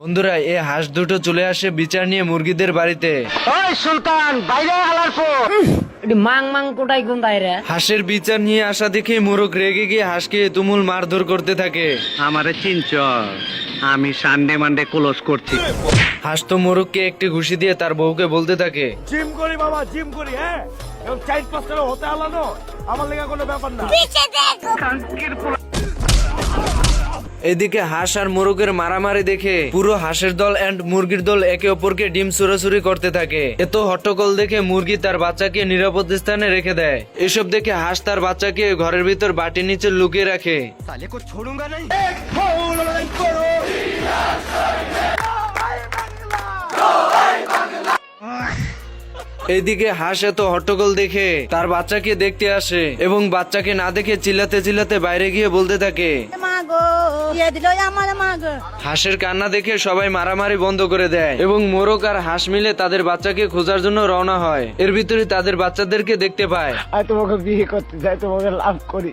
বন্ধুরা, এই হাঁস দুটো চলে আসে বিচার নিয়ে মুরগিদের বাড়িতে। ওই সুলতান বাইরে হালার পর মাং মাং কোটাই কোন দায়রা হাঁসের বিচার নিয়ে আসা দেখে মোরগ রেগে গিয়ে হাঁসকে তুমুল মারধর করতে থাকে। আমারে চিনচ, আমি সানডে মানডে ক্লোজ করছি। হাঁস তো মোরগকে একটি ঘুষি দিয়ে তার বউকে বলতে থাকে, জিম করি বাবা, জিম করি। হ্যাঁ, এবং 4-5 হতে আলানো আমার লেগে কোনো ব্যাপার না। এদিকে হাঁস আর মোরগের মারামারি দেখে পুরো হাঁসের দল এন্ড মুরগির দল একে অপরকে ডিম চুরাচুরি করতে থাকে। এত হট্টগোল দেখে মুরগি তার বাচ্চাকে নিরাপদ স্থানে রেখে দেয়। এসব দেখে হাঁস তার বাচ্চাকে ঘরের ভিতর বাটির নিচে লুকিয়ে রাখে। এইদিকে হাঁস এত হট্টগোল দেখে তার বাচ্চাকে দেখতে আসে এবং বাচ্চাকে না দেখে চিল্লাতে চিল্লাতে বাইরে গিয়ে বলতে থাকে। হাঁসের কান্না দেখে সবাই মারামারি বন্ধ করে দেয় এবং মোরগ আর হাঁস মিলে তাদের বাচ্চাকে খোঁজার জন্য রওনা হয়। এর ভিতরে তাদের বাচ্চাদেরকে দেখতে পায়। তোমাকে বিয়ে করতে চাই, তোমাকে লাভ করি।